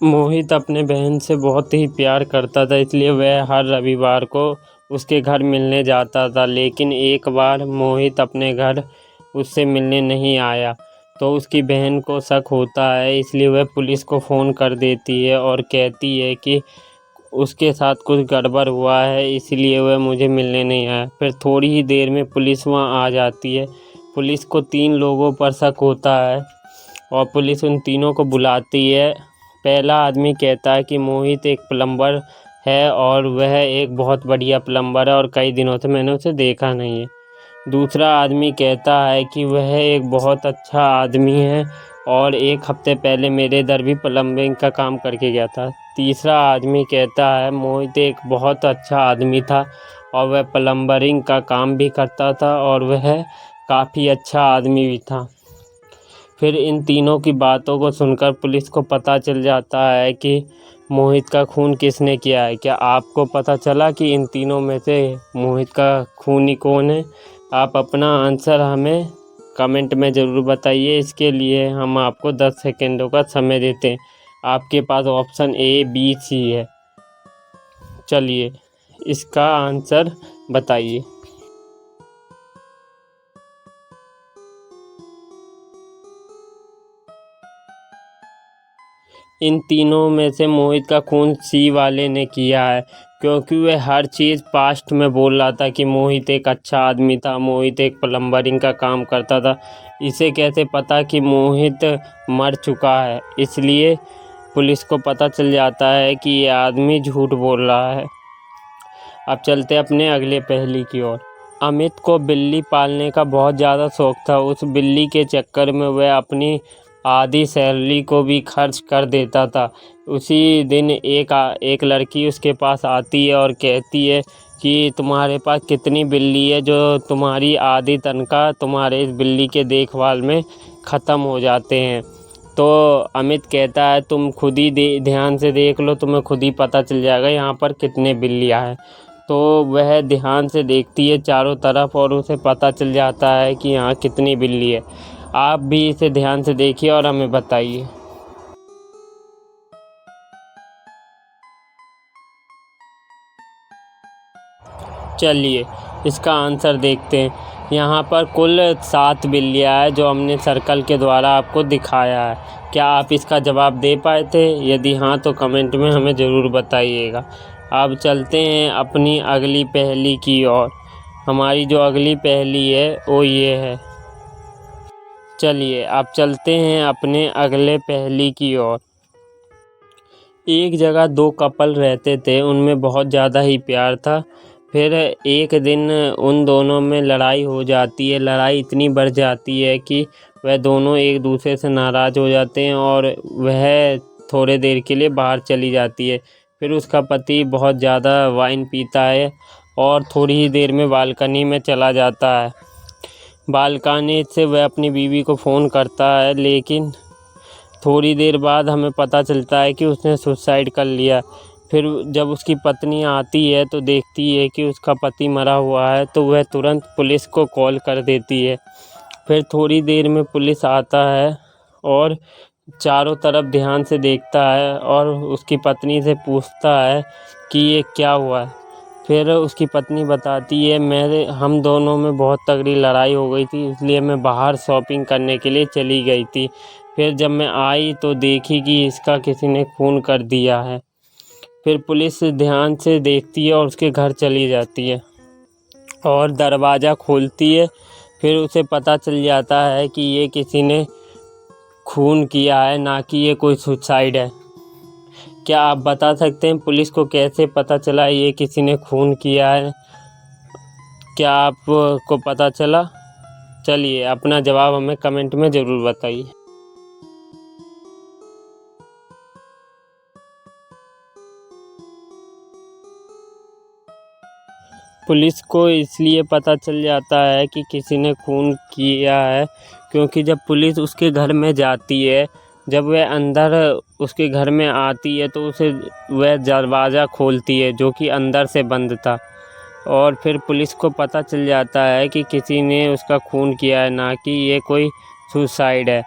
मोहित अपने बहन से बहुत ही प्यार करता था, इसलिए वह हर रविवार को उसके घर मिलने जाता था। लेकिन एक बार मोहित अपने घर उससे मिलने नहीं आया तो उसकी बहन को शक होता है, इसलिए वह पुलिस को फ़ोन कर देती है और कहती है कि उसके साथ कुछ गड़बड़ हुआ है, इसलिए वह मुझे मिलने नहीं आया। फिर थोड़ी ही देर में पुलिस वहाँ आ जाती है। पुलिस को 3 लोगों पर शक होता है और पुलिस उन तीनों को बुलाती है। पहला आदमी कहता है कि मोहित एक प्लम्बर है और वह एक बहुत बढ़िया प्लम्बर है और कई दिनों से मैंने उसे देखा नहीं है। दूसरा आदमी कहता है कि वह एक बहुत अच्छा आदमी है और 1 हफ्ते पहले मेरे इधर भी प्लम्बिंग का काम करके गया था। तीसरा आदमी कहता है मोहित एक बहुत अच्छा आदमी था और वह प्लम्बरिंग का काम भी करता था और वह काफ़ी अच्छा आदमी भी था। फिर इन तीनों की बातों को सुनकर पुलिस को पता चल जाता है कि मोहित का खून किसने किया है। क्या आपको पता चला कि इन तीनों में से मोहित का खूनी कौन है? आप अपना आंसर हमें कमेंट में ज़रूर बताइए। इसके लिए हम आपको 10 सेकंडों का समय देते हैं। आपके पास ऑप्शन ए, बी, सी है। चलिए इसका आंसर बताइए। इन तीनों में से मोहित का खून सी वाले ने किया है, क्योंकि वह हर चीज़ पास्ट में बोल रहा था कि मोहित एक अच्छा आदमी था, मोहित एक प्लम्बरिंग का काम करता था। इसे कैसे पता कि मोहित मर चुका है? इसलिए पुलिस को पता चल जाता है कि ये आदमी झूठ बोल रहा है। अब चलते अपने अगले पहेली की ओर। अमित को बिल्ली पालने का बहुत ज़्यादा शौक था। उस बिल्ली के चक्कर में वह अपनी आधी सैलरी को भी खर्च कर देता था। उसी दिन एक लड़की उसके पास आती है और कहती है कि तुम्हारे पास कितनी बिल्ली है जो तुम्हारी आधी तनख्वाह तुम्हारे इस बिल्ली के देखभाल में ख़त्म हो जाते हैं। तो अमित कहता है तुम खुद ही ध्यान से देख लो, तुम्हें खुद ही पता चल जाएगा यहाँ पर कितने बिल्लियाँ हैं। तो वह ध्यान से देखती है चारों तरफ और उसे पता चल जाता है कि यहाँ कितनी बिल्ली है। आप भी इसे ध्यान से देखिए और हमें बताइए। चलिए इसका आंसर देखते हैं। यहाँ पर कुल 7 बिल्लियाँ हैं जो हमने सर्कल के द्वारा आपको दिखाया है। क्या आप इसका जवाब दे पाए थे? यदि हाँ तो कमेंट में हमें ज़रूर बताइएगा। अब चलते हैं अपनी अगली पहेली की ओर। हमारी जो अगली पहेली है वो ये है। चलिए अब चलते हैं अपने अगले पहेली की ओर। एक जगह 2 कपल रहते थे, उनमें बहुत ज़्यादा ही प्यार था। फिर एक दिन उन दोनों में लड़ाई हो जाती है। लड़ाई इतनी बढ़ जाती है कि वह दोनों एक दूसरे से नाराज़ हो जाते हैं और वह थोड़े देर के लिए बाहर चली जाती है। फिर उसका पति बहुत ज़्यादा वाइन पीता है और थोड़ी ही देर में बालकनी में चला जाता है। बालकनी से वह अपनी बीवी को फ़ोन करता है, लेकिन थोड़ी देर बाद हमें पता चलता है कि उसने सुसाइड कर लिया। फिर जब उसकी पत्नी आती है तो देखती है कि उसका पति मरा हुआ है, तो वह तुरंत पुलिस को कॉल कर देती है। फिर थोड़ी देर में पुलिस आता है और चारों तरफ ध्यान से देखता है और उसकी पत्नी से पूछता है कि ये क्या हुआ है। फिर उसकी पत्नी बताती है हम दोनों में बहुत तगड़ी लड़ाई हो गई थी, इसलिए मैं बाहर शॉपिंग करने के लिए चली गई थी। फिर जब मैं आई तो देखी कि इसका किसी ने खून कर दिया है। फिर पुलिस ध्यान से देखती है और उसके घर चली जाती है और दरवाज़ा खोलती है। फिर उसे पता चल जाता है कि ये किसी ने खून किया है, ना कि ये कोई सुसाइड है। क्या आप बता सकते हैं पुलिस को कैसे पता चला ये किसी ने खून किया है? क्या आपको पता चला? चलिए अपना जवाब हमें कमेंट में ज़रूर बताइए। पुलिस को इसलिए पता चल जाता है कि किसी ने खून किया है, क्योंकि जब पुलिस उसके घर में जाती है, जब वह अंदर उसके घर में आती है तो वह दरवाज़ा खोलती है जो कि अंदर से बंद था। और फिर पुलिस को पता चल जाता है कि किसी ने उसका खून किया है, ना कि ये कोई सुसाइड है।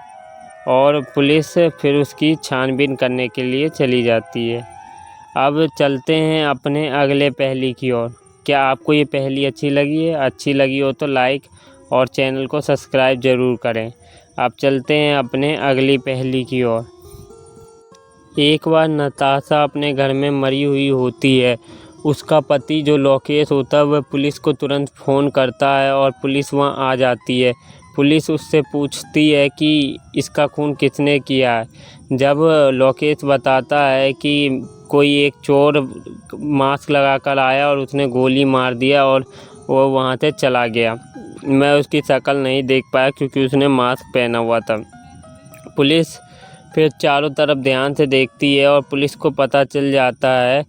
और पुलिस फिर उसकी छानबीन करने के लिए चली जाती है। अब चलते हैं अपने अगले पहेली की ओर। क्या आपको ये पहेली अच्छी लगी है? अच्छी लगी हो तो लाइक और चैनल को सब्सक्राइब ज़रूर करें। अब चलते हैं अपने अगली पहेली की ओर। एक बार नताशा अपने घर में मरी हुई होती है। उसका पति जो लोकेश होता है वह पुलिस को तुरंत फ़ोन करता है और पुलिस वहां आ जाती है। पुलिस उससे पूछती है कि इसका खून किसने किया है। जब लोकेश बताता है कि कोई एक चोर मास्क लगाकर आया और उसने गोली मार दिया और वो वहाँ से चला गया। मैं उसकी शक्ल नहीं देख पाया क्योंकि उसने मास्क पहना हुआ था। पुलिस फिर चारों तरफ ध्यान से देखती है और पुलिस को पता चल जाता है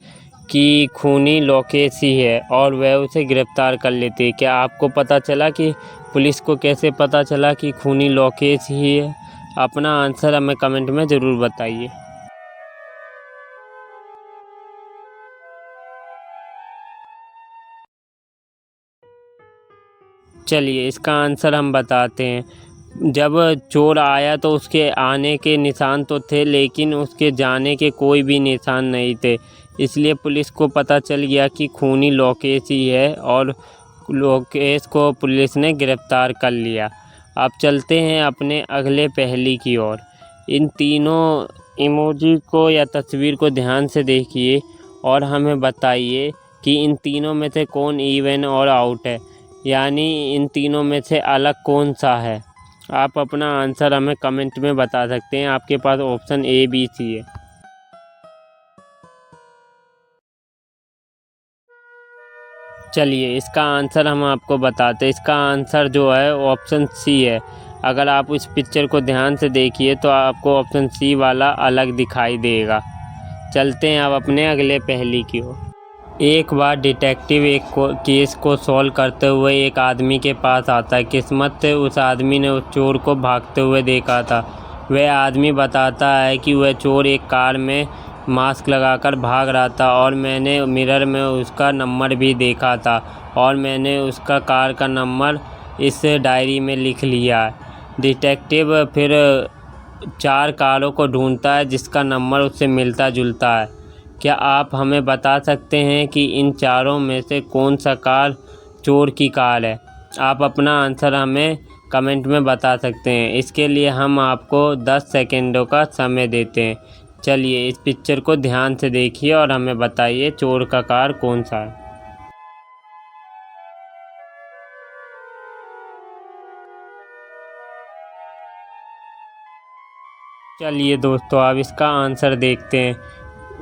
कि खूनी लोकेश ही है और वह उसे गिरफ्तार कर लेती है। क्या आपको पता चला कि पुलिस को कैसे पता चला कि खूनी लोकेश ही है? अपना आंसर हमें कमेंट में ज़रूर बताइए। चलिए इसका आंसर हम बताते हैं। जब चोर आया तो उसके आने के निशान तो थे लेकिन उसके जाने के कोई भी निशान नहीं थे। इसलिए पुलिस को पता चल गया कि खूनी लोकेश ही है और लोकेश को पुलिस ने गिरफ्तार कर लिया। अब चलते हैं अपने अगले पहेली की ओर। इन तीनों इमोजी को या तस्वीर को ध्यान से देखिए और हमें बताइए कि इन तीनों में से कौन इवन और आउट है, यानी इन तीनों में से अलग कौन सा है। आप अपना आंसर हमें कमेंट में बता सकते हैं। आपके पास ऑप्शन ए, बी, सी है। चलिए इसका आंसर हम आपको बताते हैं। इसका आंसर जो है ऑप्शन सी है। अगर आप इस पिक्चर को ध्यान से देखिए तो आपको ऑप्शन सी वाला अलग दिखाई देगा। चलते हैं अब अपने अगले पहेली की ओर। एक बार डिटेक्टिव एक केस को सॉल्व करते हुए एक आदमी के पास आता है। किस्मत से उस आदमी ने उस चोर को भागते हुए देखा था। वह आदमी बताता है कि वह चोर एक कार में मास्क लगाकर भाग रहा था और मैंने मिरर में उसका नंबर भी देखा था और मैंने उसका कार का नंबर इस डायरी में लिख लिया है। डिटेक्टिव फिर 4 कारों को ढूंढता है जिसका नंबर उससे मिलता जुलता है। क्या आप हमें बता सकते हैं कि इन चारों में से कौन सा कार चोर की कार है? आप अपना आंसर हमें कमेंट में बता सकते हैं। इसके लिए हम आपको 10 सेकंडों का समय देते हैं। चलिए इस पिक्चर को ध्यान से देखिए और हमें बताइए चोर का कार कौन सा है। चलिए दोस्तों अब इसका आंसर देखते हैं।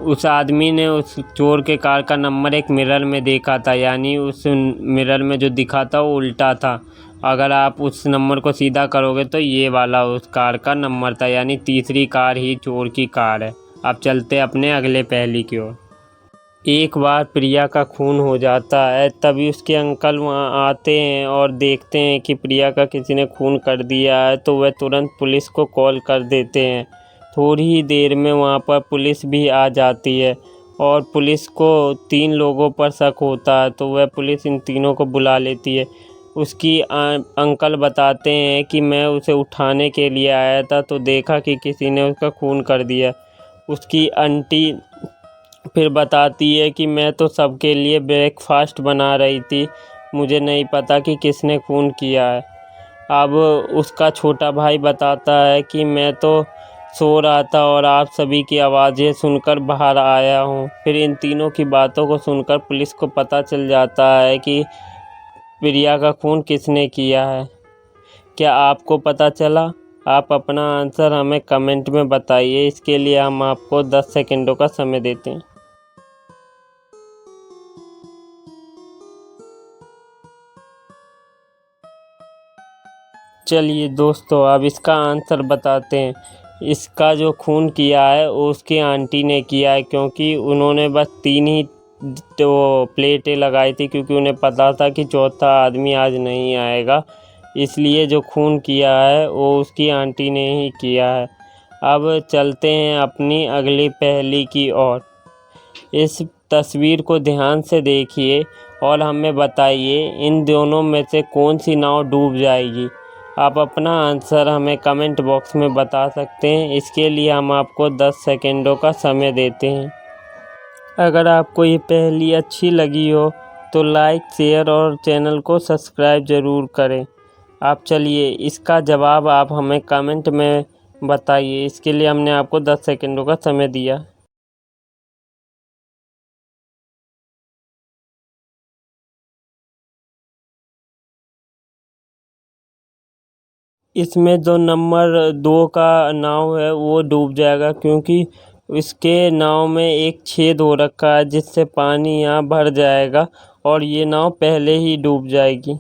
उस आदमी ने उस चोर के कार का नंबर एक मिरर में देखा था, यानी उस मिरर में जो दिखा था वो उल्टा था। अगर आप उस नंबर को सीधा करोगे तो ये वाला उस कार का नंबर था, यानी तीसरी कार ही चोर की कार है। अब चलते अपने अगले पहेली की ओर। एक बार प्रिया का खून हो जाता है, तभी उसके अंकल वहाँ आते हैं और देखते हैं कि प्रिया का किसी ने खून कर दिया है, तो वह तुरंत पुलिस को कॉल कर देते हैं। थोड़ी ही देर में वहाँ पर पुलिस भी आ जाती है और पुलिस को 3 लोगों पर शक होता है, तो वह पुलिस इन तीनों को बुला लेती है। उसकी अंकल बताते हैं कि मैं उसे उठाने के लिए आया था तो देखा कि किसी ने उसका खून कर दिया। उसकी आंटी फिर बताती है कि मैं तो सबके लिए ब्रेकफास्ट बना रही थी, मुझे नहीं पता कि किसने खून किया है। अब उसका छोटा भाई बताता है कि मैं तो सो रहा था और आप सभी की आवाज़ें सुनकर बाहर आया हूँ। फिर इन तीनों की बातों को सुनकर पुलिस को पता चल जाता है कि प्रिया का खून किसने किया है। क्या आपको पता चला? आप अपना आंसर हमें कमेंट में बताइए। इसके लिए हम आपको 10 सेकंडों का समय देते हैं। चलिए दोस्तों अब इसका आंसर बताते हैं। इसका जो खून किया है वो उसकी आंटी ने किया है, क्योंकि उन्होंने बस 3 ही तो प्लेटें लगाई थी, क्योंकि उन्हें पता था कि चौथा आदमी आज नहीं आएगा। इसलिए जो खून किया है वो उसकी आंटी ने ही किया है। अब चलते हैं अपनी अगली पहेली की ओर। इस तस्वीर को ध्यान से देखिए और हमें बताइए इन दोनों में से कौन सी नाव डूब जाएगी। आप अपना आंसर हमें कमेंट बॉक्स में बता सकते हैं। इसके लिए हम आपको 10 सेकंडों का समय देते हैं। अगर आपको ये पहेली अच्छी लगी हो तो लाइक, शेयर और चैनल को सब्सक्राइब ज़रूर करें। आप चलिए इसका जवाब आप हमें कमेंट में बताइए। इसके लिए हमने आपको 10 सेकंडों का समय दिया। इसमें जो नंबर 2 का नाव है वो डूब जाएगा, क्योंकि इसके नाव में एक छेद हो रखा है जिससे पानी यहाँ भर जाएगा और ये नाव पहले ही डूब जाएगी।